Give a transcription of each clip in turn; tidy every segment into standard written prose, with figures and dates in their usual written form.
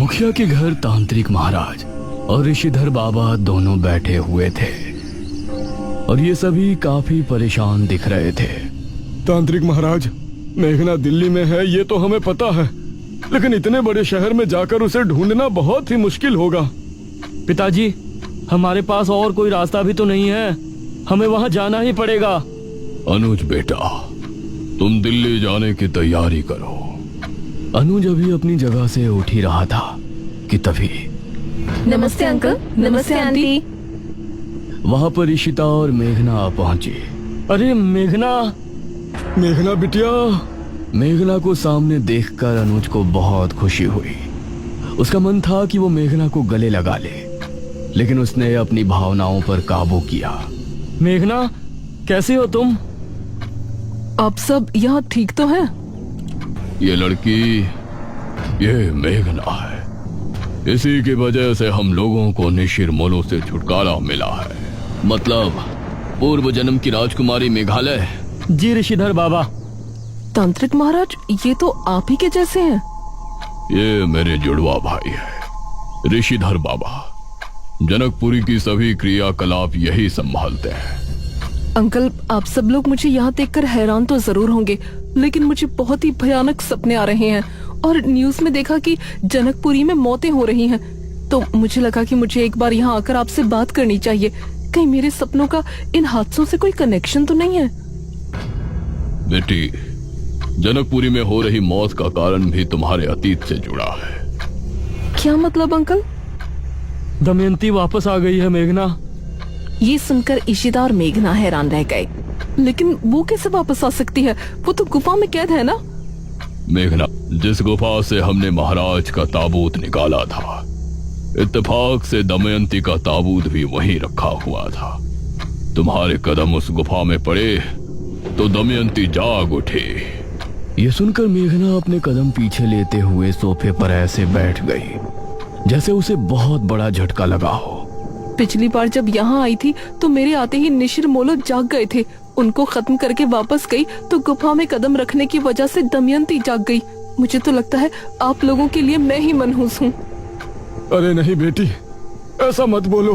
मुखिया के घर तांत्रिक महाराज और ऋषिधर बाबा दोनों बैठे हुए थे और ये सभी काफी परेशान दिख रहे थे। तांत्रिक महाराज, मेघना दिल्ली में है ये तो हमें पता है, लेकिन इतने बड़े शहर में जाकर उसे ढूंढना बहुत ही मुश्किल होगा। पिताजी, हमारे पास और कोई रास्ता भी तो नहीं है, हमें वहां जाना ही पड़ेगा। अनुज बेटा, तुम दिल्ली जाने की तैयारी करो। अनुज अभी अपनी जगह से उठ ही रहा था कि तभी नमस्ते अंकल। नमस्ते आंटी। वहां पर ईशिता और मेघना पहुंची। अरे मेघना! मेघना बिटिया। मेघना को सामने देखकर अनुज को बहुत खुशी हुई। उसका मन था कि वो मेघना को गले लगा ले, लेकिन उसने अपनी भावनाओं पर काबू किया। मेघना, कैसे हो तुम? आप सब यहाँ ठीक तो हैं? ये लड़की, ये मेघना है। इसी की वजह से हम लोगों को निशिर मोलो से छुटकारा मिला है। मतलब पूर्व जन्म की राजकुमारी मेघालय। जी ऋषिधर बाबा। तांत्रिक महाराज, ये तो आप ही के जैसे हैं। ये मेरे जुड़वा भाई है ऋषिधर बाबा। जनकपुरी की सभी क्रियाकलाप यही संभालते हैं। अंकल, आप सब लोग मुझे यहाँ देखकर हैरान तो जरूर होंगे, लेकिन मुझे बहुत ही भयानक सपने आ रहे हैं और न्यूज में देखा कि जनकपुरी में मौतें हो रही हैं। तो मुझे लगा कि मुझे एक बार यहाँ आकर आपसे बात करनी चाहिए। कहीं मेरे सपनों का इन हादसों से कोई कनेक्शन तो नहीं है? बेटी, जनकपुरी में हो रही मौत का कारण भी तुम्हारे अतीत से जुड़ा है। क्या मतलब अंकल? दमयंती वापस आ गई है मेघना। ये सुनकर ईशिता और मेघना हैरान रह गए। लेकिन वो कैसे वापस आ सकती है? वो तो गुफा में कैद है ना? मेघना, जिस गुफा से हमने महाराज का ताबूत निकाला था, इत्तेफाक से दमयंती का ताबूत भी वहीं रखा हुआ था। तुम्हारे कदम उस गुफा में पड़े तो दमयंती जाग उठी। ये सुनकर मेघना अपने कदम पीछे लेते हुए सोफे पर ऐसे बैठ गई जैसे उसे बहुत बड़ा झटका लगा हो। पिछली बार जब यहाँ आई थी तो मेरे आते ही निशिर मोलो जाग गए थे। उनको खत्म करके वापस गई तो गुफा में कदम रखने की वजह से दमयंती जाग गई। मुझे तो लगता है आप लोगों के लिए मैं ही मनहूस हूँ। अरे नहीं बेटी, ऐसा मत बोलो।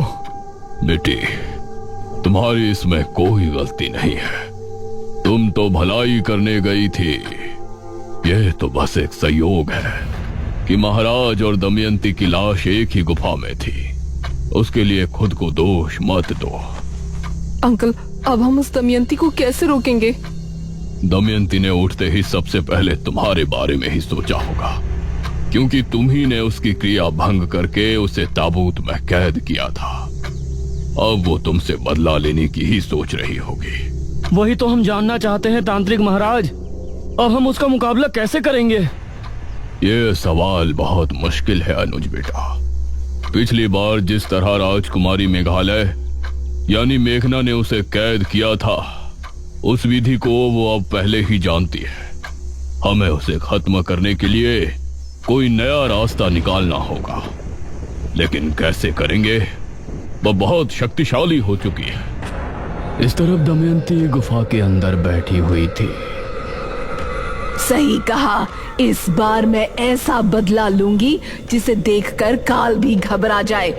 बेटी, तुम्हारी इसमें कोई गलती नहीं है। तुम तो भलाई करने गई थी। यह तो बस एक संयोग है कि महाराज और दमयंती की लाश एक ही गुफा में थी। उसके लिए खुद को दोष मत दो। अंकल, अब हम उस दमयंती को कैसे रोकेंगे? दमयंती ने उठते ही सबसे पहले तुम्हारे बारे में ही सोचा होगा, क्योंकि तुम ही ने उसकी क्रिया भंग करके उसे ताबूत में कैद किया था। अब वो तुमसे बदला लेने की ही सोच रही होगी। वही तो हम जानना चाहते हैं तांत्रिक महाराज। अब हम उसका मुकाबला कैसे करेंगे? ये सवाल बहुत मुश्किल है अनुज बेटा। पिछली बार जिस तरह राजकुमारी मेघालय यानी मेघना ने उसे कैद किया था, उस विधि को वो अब पहले ही जानती है। हमें उसे खत्म करने के लिए कोई नया रास्ता निकालना होगा, लेकिन कैसे करेंगे? वह बहुत शक्तिशाली हो चुकी है। इस तरफ दमयंती गुफा के अंदर बैठी हुई थी। सही कहा, इस बार मैं ऐसा बदला लूंगी जिसे देखकर काल भी घबरा जाए।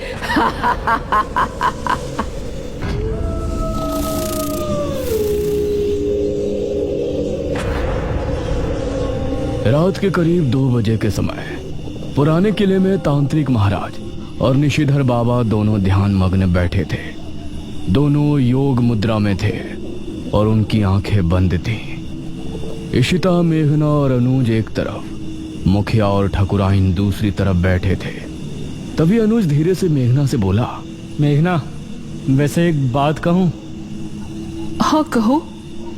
रात के करीब 2 बजे के समय पुराने किले में तांत्रिक महाराज और निशिधर बाबा दोनों ध्यान मग्न बैठे थे। दोनों योग मुद्रा में थे और उनकी आंखें बंद थीं। ईशिता, मेघना और अनुज एक तरफ, मुखिया और ठकुराइन दूसरी तरफ बैठे थे। तभी अनुज धीरे से मेघना से बोला, मेघना, वैसे एक बात कहूँ? हाँ कहो।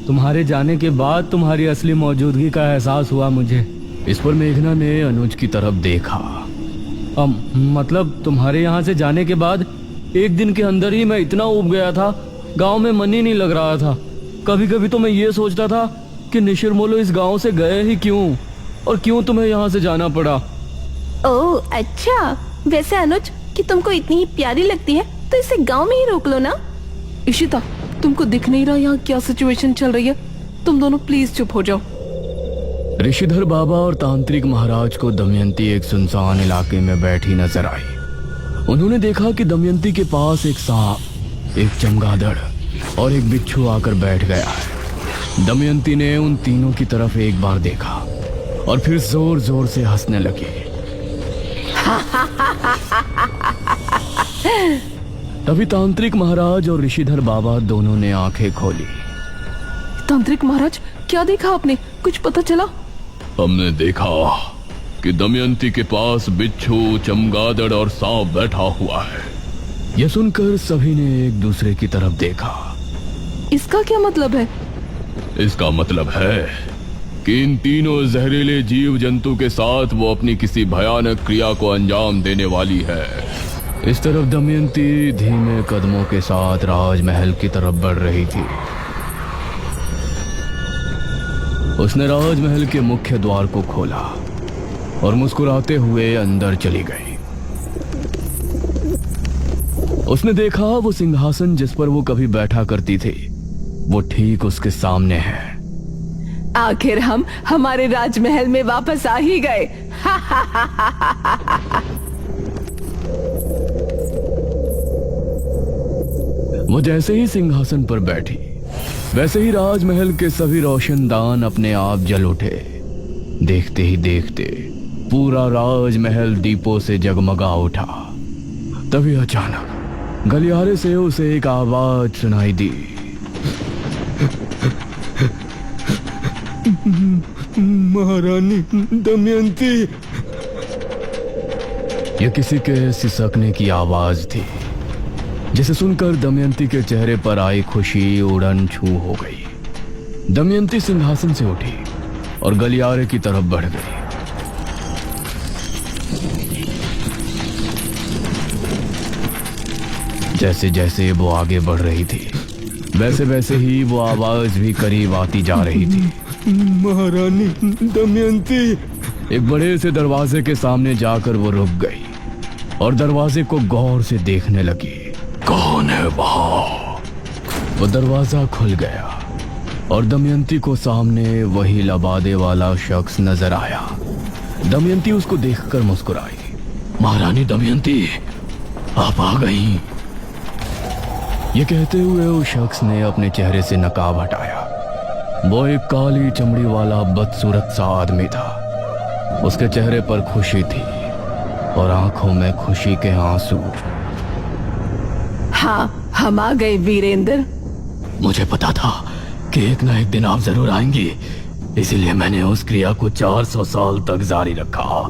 तुम्हारे जाने के बाद तुम्हारी असली मौजूदगी का एहसास हुआ मुझे। इस पर मेघना ने अनुज की तरफ देखा। मतलब तुम्हारे यहाँ से जाने के बाद एक दिन के अंदर ही मैं इतना ऊब गया था, गांव में मन ही नहीं लग रहा था। कभी कभी तो मैं ये सोचता था कि निशिर मोलो इस गांव से गए ही क्यों, और क्यों तुम्हें यहाँ से जाना पड़ा। ओह अच्छा, वैसे अनुज कि तुमको इतनी ही प्यारी लगती है तो इसे गांव में ही रोक लो ना। ईशिता, तुमको दिख नहीं रहा यहाँ क्या सिचुएशन चल रही है? तुम दोनों प्लीज चुप हो जाओ। ऋषिधर बाबा और तांत्रिक महाराज को दमयंती एक सुनसान इलाके में बैठी नजर आई। उन्होंने देखा कि दमयंती के पास एक सांप, एक चमगादड़ और एक बिच्छू आकर बैठ गया है। दमयंती ने उन तीनों की तरफ एक बार देखा और फिर जोर जोर से हंसने लगी। तभी तांत्रिक महाराज और ऋषिधर बाबा दोनों ने आंखें खोली। तांत्रिक महाराज, क्या देखा आपने? कुछ पता चला? हमने देखा कि दमयंती के पास बिच्छू, चमगादड़ और सांप बैठा हुआ है। यह सुनकर सभी ने एक दूसरे की तरफ देखा। इसका क्या मतलब है? इसका मतलब है कि इन तीनों जहरीले जीव जंतु के साथ वो अपनी किसी भयानक क्रिया को अंजाम देने वाली है। इस तरफ दमयंती धीमे कदमों के साथ राजमहल की तरफ बढ़ रही थी। उसने राजमहल के मुख्य द्वार को खोला और मुस्कुराते हुए अंदर चली गई। उसने देखा वो सिंहासन जिस पर वो कभी बैठा करती थी, वो ठीक उसके सामने है। आखिर हम हमारे राजमहल में वापस आ ही गए। वो जैसे ही सिंहासन पर बैठी, वैसे ही राजमहल के सभी रोशनदान अपने आप जल उठे। देखते ही देखते पूरा राजमहल दीपों से जगमगा उठा। तभी अचानक गलियारे से उसे एक आवाज सुनाई दी। महारानी दमयंती। यह किसी के सिसकने की आवाज थी, जिसे सुनकर दमयंती के चेहरे पर आई खुशी उड़न छू हो गई। दमयंती सिंहासन से उठी और गलियारे की तरफ बढ़ गई। जैसे जैसे वो आगे बढ़ रही थी, वैसे वैसे ही वो आवाज भी करीब आती जा रही थी। महारानी दमयंती। एक बड़े से दरवाजे के सामने जाकर वो रुक गई और दरवाजे को गौर से देखने लगी। कौन है वहां? वो दरवाजा खुल गया और दमयंती को सामने वही लबादे वाला शख्स नजर आया। दमयंती उसको देखकर मुस्कुराई। महारानी दमयंती, आप आ गई। ये कहते हुए उस शख्स ने अपने चेहरे से नकाब हटाया। वो एक काली चमड़ी वाला बदसूरत सा आदमी था। उसके चेहरे पर खुशी थी और आंखों में खुशी के आंसू। हाँ, हम आ गए वीरेंद्र। मुझे पता था कि एक ना एक दिन आप जरूर आएंगी, इसीलिए मैंने उस क्रिया को 400 साल तक जारी रखा,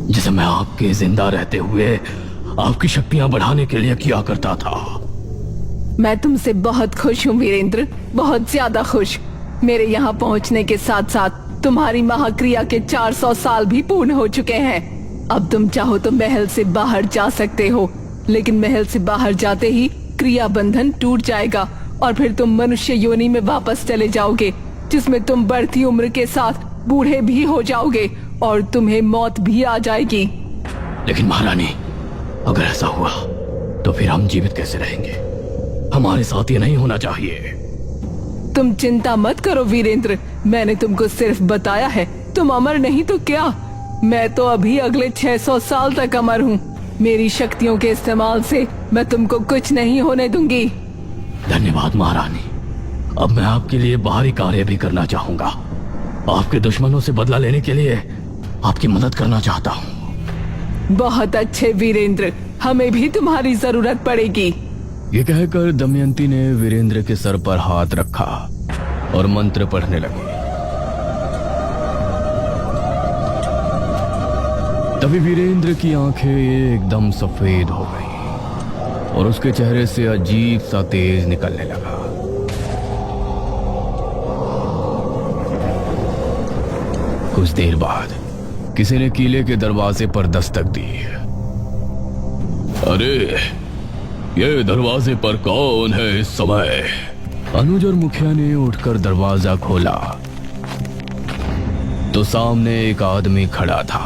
जिसे मैं आपके जिंदा रहते हुए आपकी शक्तियां बढ़ाने के लिए किया करता था। मैं तुमसे बहुत खुश हूँ वीरेंद्र, बहुत ज्यादा खुश। मेरे यहाँ पहुँचने के साथ साथ तुम्हारी महाक्रिया के 400 साल भी पूर्ण हो चुके हैं। अब तुम चाहो तो महल से बाहर जा सकते हो, लेकिन महल से बाहर जाते ही क्रिया बंधन टूट जाएगा और फिर तुम मनुष्य योनि में वापस चले जाओगे, जिसमें तुम बढ़ती उम्र के साथ बूढ़े भी हो जाओगे और तुम्हें मौत भी आ जाएगी। लेकिन महारानी, अगर ऐसा हुआ तो फिर हम जीवित कैसे रहेंगे? हमारे साथ ये नहीं होना चाहिए। तुम चिंता मत करो वीरेंद्र, मैंने तुमको सिर्फ बताया है। तुम अमर नहीं तो क्या, मैं तो अभी अगले 600 साल तक अमर हूँ। मेरी शक्तियों के इस्तेमाल से मैं तुमको कुछ नहीं होने दूंगी। धन्यवाद महारानी। अब मैं आपके लिए बाहरी कार्य भी करना चाहूंगा। आपके दुश्मनों से बदला लेने के लिए आपकी मदद करना चाहता हूँ। बहुत अच्छे वीरेंद्र, हमें भी तुम्हारी जरूरत पड़ेगी। ये कहकर दमयंती ने वीरेंद्र के सर पर हाथ रखा और मंत्र पढ़ने लगी। तभी वीरेंद्र की आंखें एकदम सफेद हो गईं और उसके चेहरे से अजीब सा तेज निकलने लगा। कुछ देर बाद किसी ने किले के दरवाजे पर दस्तक दी। अरे, ये दरवाजे पर कौन है इस समय? अनुज और मुखिया ने उठकर दरवाजा खोला तो सामने एक आदमी खड़ा था।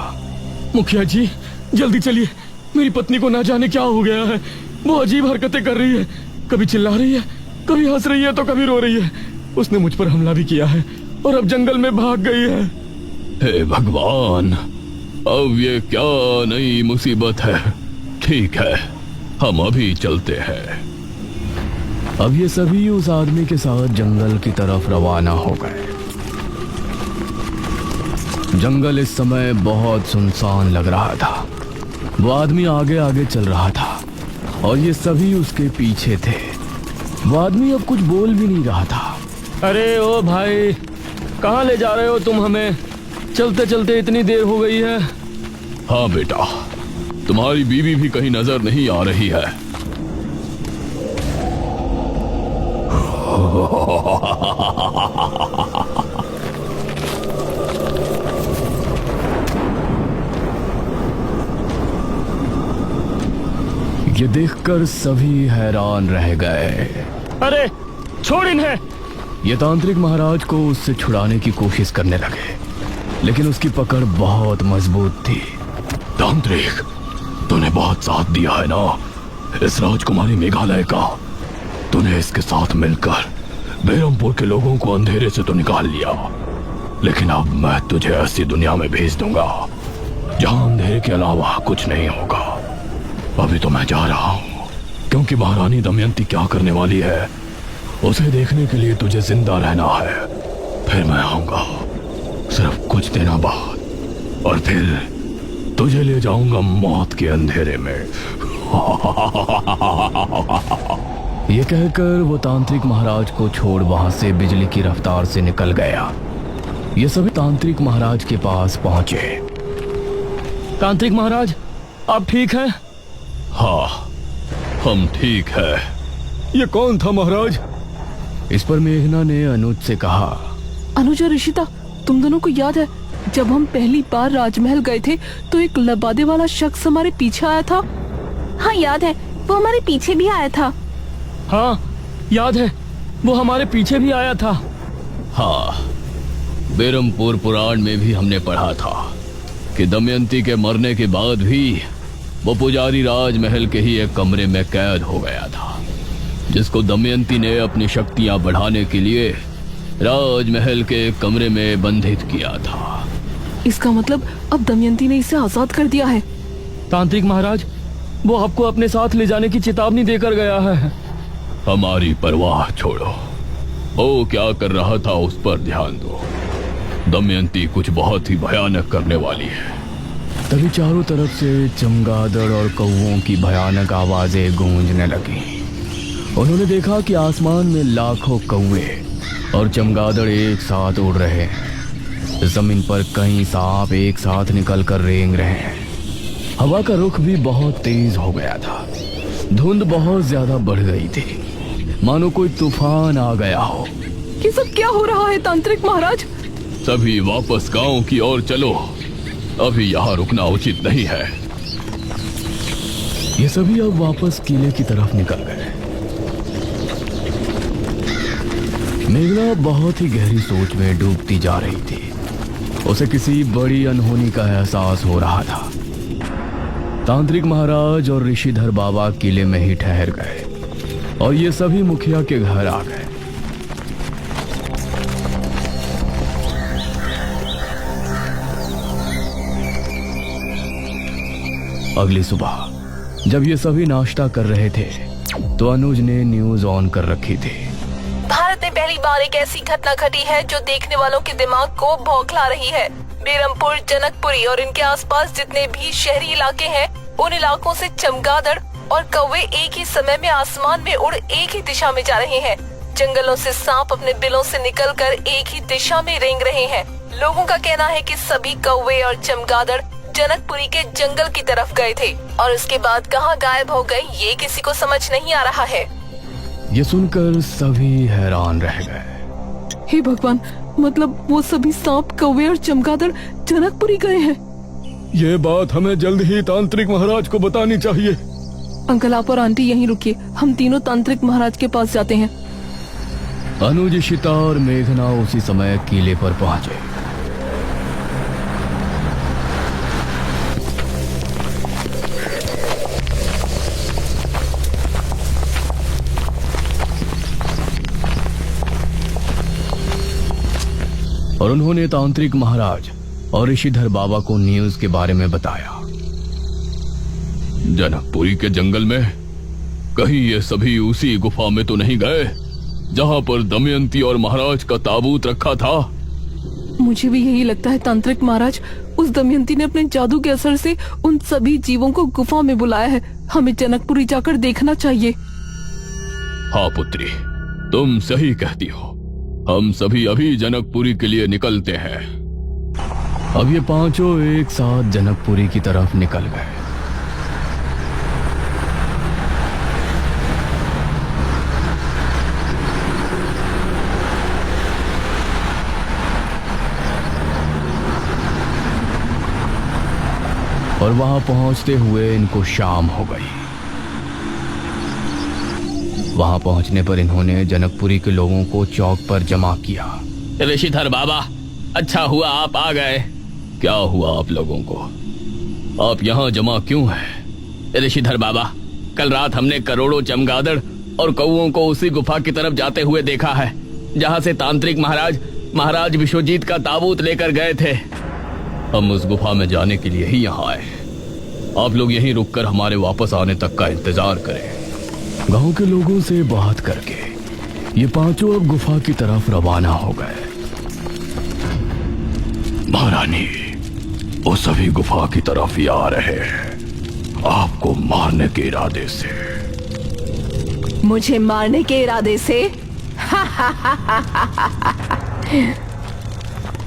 मुखिया जी, जल्दी चलिए, मेरी पत्नी को ना जाने क्या हो गया है। वो अजीब हरकतें कर रही है, कभी चिल्ला रही है, कभी हंस रही है तो कभी रो रही है। उसने मुझ पर हमला भी किया है और अब जंगल में भाग गई है। हे भगवान, अब ये क्या नई मुसीबत है। ठीक है, हम अभी चलते हैं। अब ये सभी उस आदमी के साथ जंगल की तरफ रवाना हो गए। जंगल इस समय बहुत सुनसान लग रहा था। वो आदमी आगे आगे चल रहा था और ये सभी उसके पीछे थे। वो आदमी अब कुछ बोल भी नहीं रहा था। अरे ओ भाई, कहाँ ले जा रहे हो तुम हमें? चलते चलते इतनी देर हो गई है। हाँ बेटा, तुम्हारी बीवी भी कहीं नजर नहीं आ रही है। ये देखकर सभी हैरान रह गए। अरे छोड़ इन्हें! ये तांत्रिक महाराज को उससे छुड़ाने की कोशिश करने लगे, लेकिन उसकी पकड़ बहुत मजबूत थी। तांत्रिक, तूने बहुत साथ दिया है ना इस राजकुमारी मेघालय का। तूने इसके साथ मिलकर बेरमपुर के लोगों को अंधेरे से तो निकाल लिया, लेकिन अब मैं तुझे ऐसी दुनिया में भेज दूंगा जहां अंधेरे के अलावा कुछ नहीं होगा। अभी तो मैं जा रहा हूं, क्योंकि महारानी दमयंती क्या करने वाली है उसे देखने के लिए तुझे जिंदा रहना है। फिर मैं आऊंगा सिर्फ कुछ दिनों बाद, और फिर तुझे ले जाऊंगा मौत के अंधेरे में। ये कहकर वो तांत्रिक महाराज को छोड़ वहां से बिजली की रफ्तार से निकल गया। ये सभी तांत्रिक महाराज के पास पहुंचे। तांत्रिक महाराज, आप ठीक हैं? हाँ, हम ठीक है। ये कौन था महाराज? इस पर मेघना ने अनुज से कहा। अनुज और ऋषिता, तुम दोनों को याद है जब हम पहली बार राजमहल गए थे तो एक लबादे वाला शख्स हमारे पीछे आया था? हाँ याद है, वो हमारे पीछे भी आया था। हाँ याद है, वो हमारे पीछे भी आया था। हाँ, बेरमपुर पुराण में भी हमने पढ़ा था कि दमयंती के मरने के बाद भी वो पुजारी राजमहल के ही एक कमरे में कैद हो गया था, जिसको दमयंती ने अपनी शक्तियां बढ़ाने के लिए राजमहल के एक कमरे में बंधित किया था। इसका मतलब अब दमयंती ने इसे आजाद कर दिया है। तांत्रिक महाराज, वो आपको अपने साथ ले जाने की चेतावनी देकर गया है। हमारी परवाह छोड़ो, वो क्या कर रहा था उस पर ध्यान दो। दमयंती कुछ बहुत ही भयानक करने वाली है। तभी चारों तरफ से चमगादड़ और कौवों की भयानक आवाजें गूंजने लगी। उन्होंने देखा कि आसमान में लाखों कौवे और चमगादड़ एक साथ उड़ रहे हैं। जमीन पर कई सांप एक साथ निकलकर रेंग रहे हैं। हवा का रुख भी बहुत तेज हो गया था। धुंध बहुत ज्यादा बढ़ गई थी, मानो कोई तूफान आ गया हो। ये सब क्या हो रहा है तांत्रिक महाराज? सभी वापस गांव की ओर चलो, अभी यहाँ रुकना उचित नहीं है। ये सभी अब वापस किले की तरफ निकल गए। मेघना बहुत ही गहरी सोच में डूबती जा रही थी। उसे किसी बड़ी अनहोनी का एहसास हो रहा था। तांत्रिक महाराज और ऋषिधर बाबा किले में ही ठहर गए और ये सभी मुखिया के घर आ गए। अगली सुबह जब ये सभी नाश्ता कर रहे थे तो अनुज ने न्यूज ऑन कर रखी थी। भारत में पहली बार एक ऐसी घटना घटी है जो देखने वालों के दिमाग को बौखला रही है। बेरमपुर, जनकपुरी और इनके आसपास जितने भी शहरी इलाके हैं, उन इलाकों से चमगादड़ और कौवे एक ही समय में आसमान में उड़ एक ही दिशा में जा रहे हैं। जंगलों से सांप अपने बिलों से निकलकर एक ही दिशा में रेंग रहे हैं। लोगों का कहना है कि सभी कौवे और चमगादड़ जनकपुरी के जंगल की तरफ गए थे और उसके बाद कहां गायब हो गए ये किसी को समझ नहीं आ रहा है। ये सुनकर सभी हैरान रह गए। हे भगवान, मतलब वो सभी सांप, कौवे और चमगादड़ जनकपुरी गए हैं। ये बात हमें जल्द ही तांत्रिक महाराज को बतानी चाहिए। अंकल, आप और आंटी यहीं रुकिए, हम तीनों तांत्रिक महाराज के पास जाते हैं। अनुज, इशिता और मेघना उसी समय किले पर पहुंचे। और उन्होंने तांत्रिक महाराज और ऋषिधर बाबा को न्यूज के बारे में बताया। जनकपुरी के जंगल में कहीं ये सभी उसी गुफा में तो नहीं गए जहां पर दमयंती और महाराज का ताबूत रखा था? मुझे भी यही लगता है तांत्रिक महाराज। उस दमयंती ने अपने जादू के असर से उन सभी जीवों को गुफा में बुलाया है। हमें जनकपुरी जाकर देखना चाहिए। हाँ पुत्री, तुम सही कहती हो। हम सभी अभी जनकपुरी के लिए निकलते हैं। अब ये पांचों एक साथ जनकपुरी की तरफ निकल गए। और वहां पहुंचते हुए इनको शाम हो गई। वहां पहुंचने पर इन्होंने जनकपुरी के लोगों को चौक पर जमा किया। ऋषिधर बाबा, अच्छा हुआ आप आ गए। क्या हुआ आप लोगों को? आप यहाँ जमा क्यों हैं? ऋषिधर बाबा, कल रात हमने करोड़ों चमगादड़ और कौओं को उसी गुफा की तरफ जाते हुए देखा है जहाँ से तांत्रिक महाराज विश्वजीत का ताबूत लेकर गए थे। हम उस गुफा में जाने के लिए ही यहाँ आए। आप लोग यहीं रुककर हमारे वापस आने तक का इंतजार करें। गांव के लोगों से बात करके ये पांचों अब गुफा की तरफ रवाना हो गए। महारानी, वो सभी गुफा की तरफ ही आ रहे हैं, आपको मारने के इरादे से। मुझे मारने के इरादे से?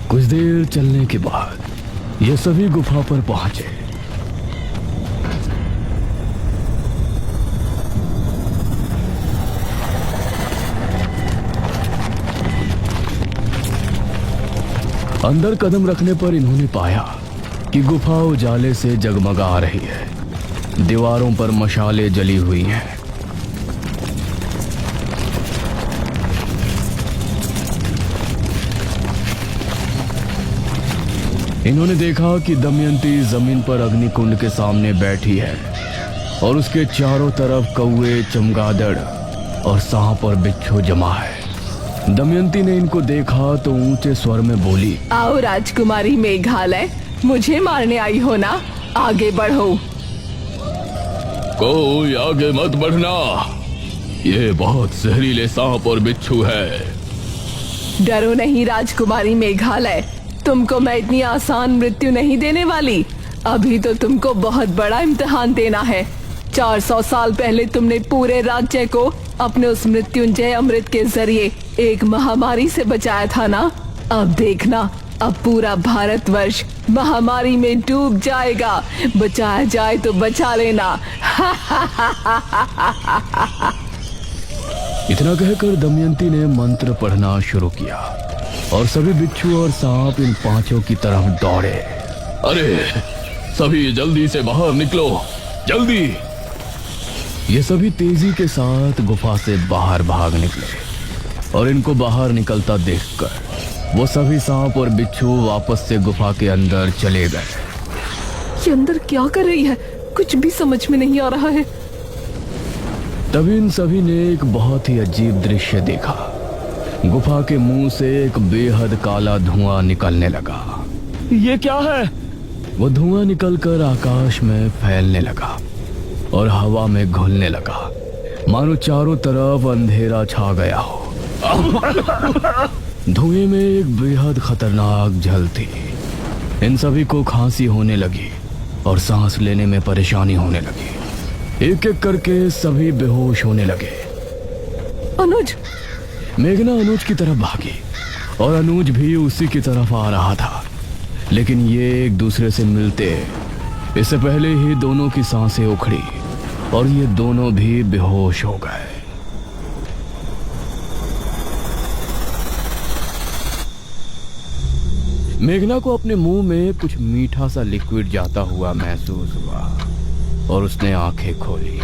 कुछ देर चलने के बाद ये सभी गुफा पर पहुंचे। अंदर कदम रखने पर इन्होंने पाया कि गुफा उजाले से जगमगा रही है। दीवारों पर मशालें जली हुई हैं। इन्होंने देखा कि दमयंती जमीन पर अग्निकुंड के सामने बैठी है और उसके चारों तरफ कौवे, चमगादड़ और सांप और बिच्छू जमा है। दमयंती ने इनको देखा तो ऊंचे स्वर में बोली, आओ राजकुमारी मेघालय, मुझे मारने आई हो ना? आगे बढ़ो। कोई आगे मत बढ़ना, ये बहुत जहरीले सांप और बिच्छू है। डरो नहीं राजकुमारी मेघालय, तुमको मैं इतनी आसान मृत्यु नहीं देने वाली। अभी तो तुमको बहुत बड़ा इम्तिहान देना है। 400 साल पहले तुमने पूरे राज्य को अपने उस मृत्युंजय अमृत के जरिए एक महामारी से बचाया था ना? अब देखना, अब पूरा भारतवर्ष महामारी में डूब जाएगा। बचाया जाए तो बचा लेना। इतना कहकर दमयंती ने मंत्र पढ़ना शुरू किया और सभी बिच्छू और सांप इन पांचों की तरफ दौड़े। अरे सभी जल्दी से बाहर निकलो, जल्दी। ये सभी तेजी के साथ गुफा से बाहर भाग निकले और इनको बाहर निकलता देखकर वो सभी सांप और बिच्छू वापस से गुफा के अंदर चले गए। ये अंदर क्या कर रही है? कुछ भी समझ में नहीं आ रहा है। तभी इन सभी ने एक बहुत ही अजीब दृश्य देखा। गुफा के मुंह से एक बेहद काला धुआं निकलने लगा। ये क्या है? वो धुआं निकलकर आकाश में फैलने लगा और हवा में घुलने लगा, मानो चारों तरफ अंधेरा छा गया हो। धुएं में एक बेहद खतरनाक झल थी। इन सभी को खांसी होने लगी और सांस लेने में परेशानी होने लगी। एक एक करके सभी बेहोश होने लगे। अनुज! मेघना अनुज की तरफ भागी और अनुज भी उसी की तरफ आ रहा था, लेकिन ये एक दूसरे से मिलते इससे पहले ही दोनों की सांसें उखड़ी और ये दोनों भी बेहोश हो गए। मेघना को अपने मुंह में कुछ मीठा सा लिक्विड जाता हुआ महसूस हुआ और उसने आंखें खोली।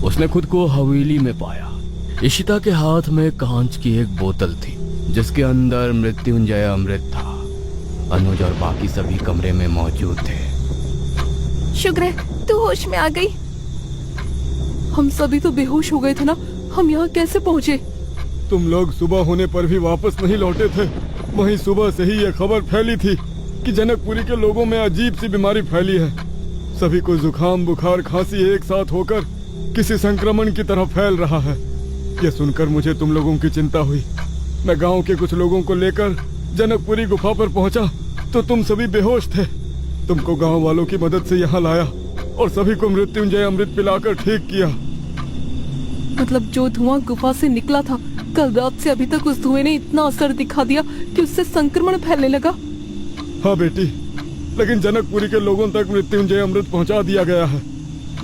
उसने खुद को हवेली में पाया। इशिता के हाथ में कांच की एक बोतल थी जिसके अंदर मृत्युंजय अमृत था। अनुज और बाकी सभी कमरे में मौजूद थे। शुक्र है तू होश में आ गई। हम सभी तो बेहोश हो गए थे ना, हम यहाँ कैसे पहुँचे? तुम लोग सुबह होने पर भी वापस नहीं लौटे थे। वहीं सुबह से ही ये खबर फैली थी। कि जनकपुरी के लोगों में अजीब सी बीमारी फैली है। सभी को जुकाम, बुखार, खांसी एक साथ होकर किसी संक्रमण की तरह फैल रहा है। यह सुनकर मुझे तुम लोगों की चिंता हुई। मैं गांव के कुछ लोगों को लेकर जनकपुरी गुफा पर पहुंचा तो तुम सभी बेहोश थे। तुमको गांव वालों की मदद से यहाँ लाया और सभी को मृत्युंजय अमृत पिलाकर ठीक किया। मतलब जो धुआं गुफा से निकला था, कल रात से अभी तक उस धुएं ने इतना असर दिखा दिया कि उससे संक्रमण फैलने लगा। हाँ बेटी, लेकिन जनकपुरी के लोगों तक मृत्युंजय अमृत पहुंचा दिया गया है।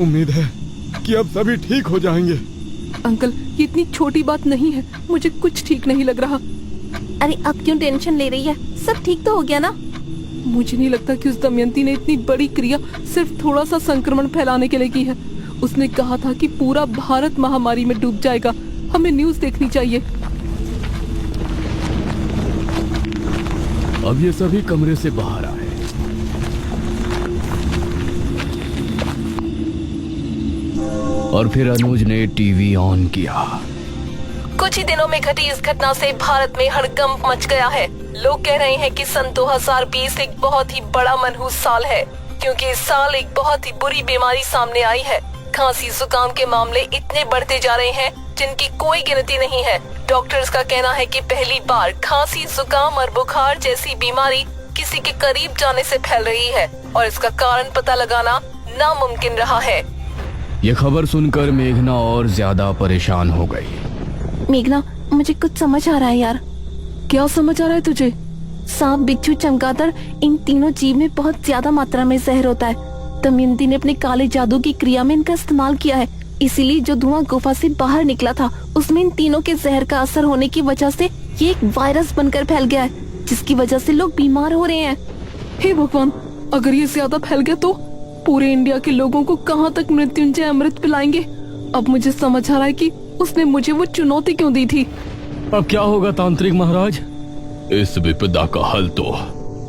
उम्मीद है कि अब सभी ठीक हो जाएंगे। अंकल, ये इतनी छोटी बात नहीं है, मुझे कुछ ठीक नहीं लग रहा। अरे आप क्यों टेंशन ले रही है? सब ठीक तो हो गया ना? मुझे नहीं लगता कि उस दमयंती ने इतनी बड़ी क्रिया सिर्फ थोड़ा सा संक्रमण फैलाने के लिए की है। उसने कहा था कि पूरा भारत महामारी में डूब जाएगा। हमें न्यूज़ देखनी चाहिए। अब ये सभी कमरे से बाहर आए। और फिर अनुज ने टीवी ऑन किया। कुछ ही दिनों में घटी इस घटना से भारत में हड़कंप मच गया है। लोग कह रहे हैं कि सन 2020 एक बहुत ही बड़ा मनहूस साल है, क्योंकि इस साल एक बहुत ही बुरी बीमारी सामने आई है। खांसी जुकाम के मामले इतने बढ़ते जा रहे हैं जिनकी कोई गिनती नहीं है। डॉक्टर्स का कहना है कि पहली बार खांसी, जुकाम और बुखार जैसी बीमारी किसी के करीब जाने से फैल रही है और इसका कारण पता लगाना नामुमकिन रहा है। ये खबर सुनकर मेघना और ज्यादा परेशान हो गई। मेघना, मुझे कुछ समझ आ रहा है यार। क्या समझ आ रहा है तुझे? सांप, बिच्छू, चमगादड़, इन तीनों जीव में बहुत ज्यादा मात्रा में जहर होता है। दमयंती ने अपने काले जादू की क्रिया में इनका इस्तेमाल किया है। इसीलिए जो धुआं गुफा से बाहर निकला था उसमें इन तीनों के जहर का असर होने की वजह से ये एक वायरस बनकर फैल गया है, जिसकी वजह से लोग बीमार हो रहे हैं। हे भगवान, अगर ये ज्यादा फैल गया तो पूरे इंडिया के लोगों को कहाँ तक मृत्युंजय अमृत पिलाएंगे? अब मुझे समझ आ रहा है कि उसने मुझे वो चुनौती क्यों दी थी। अब क्या होगा तांत्रिक महाराज? इस विपदा का हल तो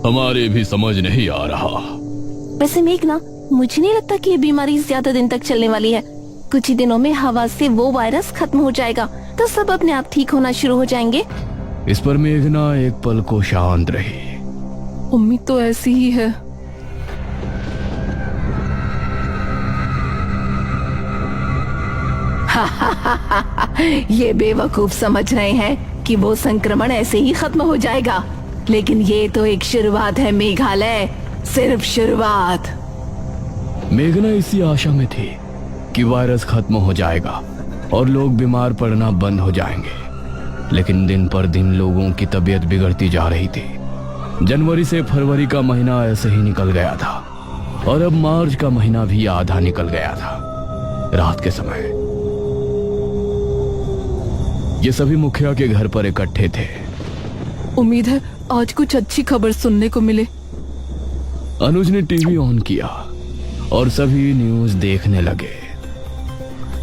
हमारे भी समझ नहीं आ रहा। वैसे मेघना, मुझे नहीं लगता कि ये बीमारी ज्यादा दिन तक चलने वाली है। कुछ ही दिनों में हवा से वो वायरस खत्म हो जाएगा तो सब अपने आप ठीक होना शुरू हो जाएंगे। इस पर मेघना एक पल को शांत रही। उम्मीद तो ऐसी ही है। ये बेवकूफ समझ रहे हैं कि वो संक्रमण ऐसे ही खत्म हो जाएगा, लेकिन ये तो एक शुरुआत है मेघालय, सिर्फ शुरुआत। मेघना इसी आशा में थी कि वायरस खत्म हो जाएगा और लोग बीमार पड़ना बंद हो जाएंगे, लेकिन दिन पर दिन लोगों की तबीयत बिगड़ती जा रही थी। जनवरी से फरवरी का महीना ऐसे ही निकल गया था और अब मार्च का महीना भी आधा निकल गया था। रात के समय ये सभी मुखिया के घर पर इकट्ठे थे। उम्मीद है आज कुछ अच्छी खबर सुनने को मिले। अनुज ने टीवी ऑन किया और सभी न्यूज देखने लगे।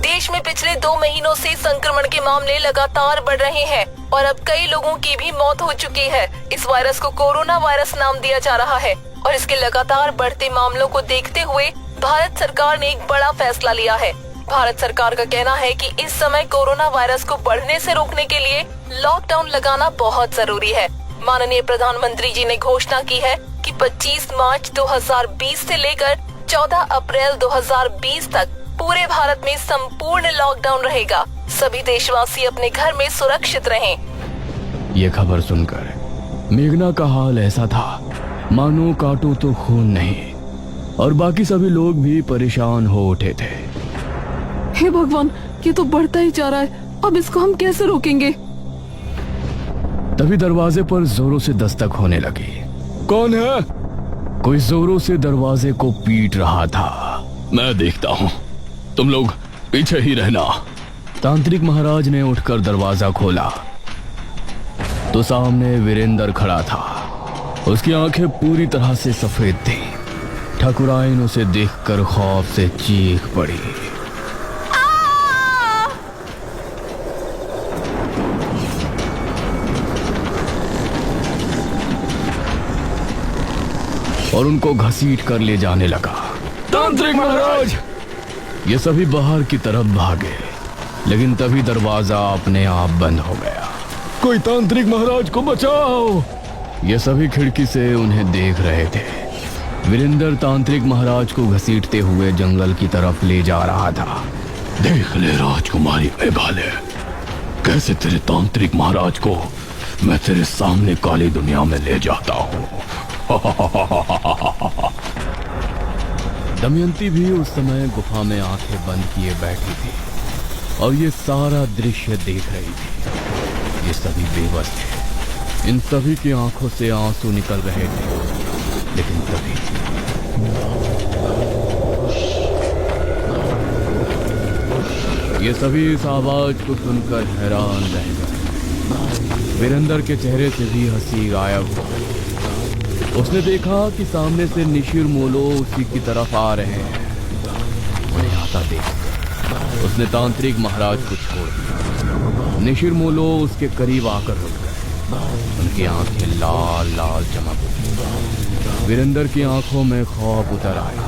देश में पिछले 2 महीनों से संक्रमण के मामले लगातार बढ़ रहे हैं और अब कई लोगों की भी मौत हो चुकी है। इस वायरस को कोरोना वायरस नाम दिया जा रहा है और इसके लगातार बढ़ते मामलों को देखते हुए भारत सरकार ने एक बड़ा फैसला लिया है। भारत सरकार का कहना है कि इस समय कोरोना वायरस को बढ़ने से रोकने के लिए लॉकडाउन लगाना बहुत जरूरी है। माननीय प्रधानमंत्री जी ने घोषणा की है कि 25 मार्च 2020 से लेकर 14 अप्रैल 2020 तक पूरे भारत में संपूर्ण लॉकडाउन रहेगा। सभी देशवासी अपने घर में सुरक्षित रहें। ये खबर सुनकर मेघना का हाल ऐसा था मानो काटो तो खून नहीं, और बाकी सभी लोग भी परेशान हो उठे थे। हे भगवान, ये तो बढ़ता ही जा रहा है। अब इसको हम कैसे रोकेंगे? तभी दरवाजे पर जोरों से दस्तक होने लगी। कौन है? कोई जोरों से दरवाजे को पीट रहा था। मैं देखता हूँ, तुम लोग पीछे ही रहना। तांत्रिक महाराज ने उठकर दरवाजा खोला तो सामने वीरेंद्र खड़ा था। उसकी आंखें पूरी तरह से सफेद थी। ठकुराइन उसे देखकर खौफ से चीख पड़ी। और उनको घसीट कर ले जाने लगा। तांत्रिक महाराज! ये सभी बाहर की तरफ भागे, लेकिन तभी दरवाजा अपने आप बंद हो गया। कोई तांत्रिक महाराज को बचाओ! ये सभी खिड़की से उन्हें देख रहे थे। वीरेंद्र तांत्रिक महाराज को घसीटते हुए जंगल की तरफ ले जा रहा था। देख ले राजकुमारी मेघालय, कैसे तेरे तांत्रिक महाराज को मैं तेरे सामने काली दुनिया में ले जाता हूँ। दमयंती भी उस समय गुफा में आंखें बंद किए बैठी थी और ये सारा दृश्य देख रही थी। ये सभी बेबस थे। इन सभी की आंखों से आंसू निकल रहे थे। लेकिन तभी ये सभी इस आवाज को सुनकर हैरान रह गए। वीरेंद्र के चेहरे से भी हंसी गायब हो गई। उसने देखा कि सामने से निशिर मोलो उसी की तरफ आ रहे हैं। उन्हें आता देख उसने तांत्रिक महाराज को छोड़ दिया। निशिर मोलो उसके करीब आकर रुक गए। उनकी आंखें लाल लाल चमक उठी। वीरेंद्र की आंखों में खौफ उतर आया।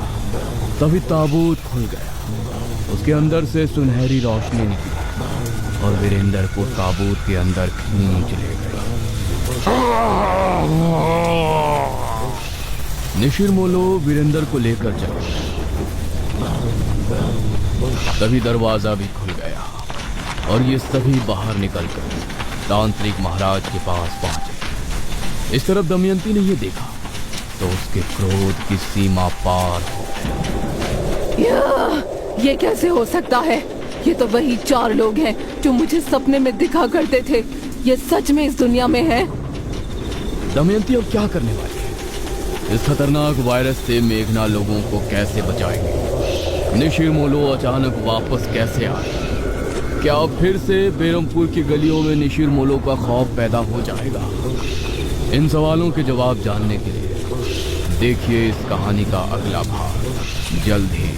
तभी ताबूत खुल गया। उसके अंदर से सुनहरी रोशनी निकली और वीरेंद्र को ताबूत के अंदर खींच ले गई। निशिर मोलो वीरेंद्र को लेकर चला। तभी दरवाजा भी खुल गया और ये सभी बाहर निकलकर तांत्रिक महाराज के पास पहुंचे। इस तरफ दमयंती ने ये देखा तो उसके क्रोध की सीमा पार हो गई। ये कैसे हो सकता है? ये तो वही 4 लोग हैं जो मुझे सपने में दिखा करते थे। ये सच में इस दुनिया में है? दमयंती अब क्या करने वाली है? इस खतरनाक वायरस से मेघना लोगों को कैसे बचाएंगे? निशिर मोलो अचानक वापस कैसे आए? क्या अब फिर से बेरमपुर की गलियों में निशिर मोलो का खौफ पैदा हो जाएगा? इन सवालों के जवाब जानने के लिए देखिए इस कहानी का अगला भाग जल्द ही।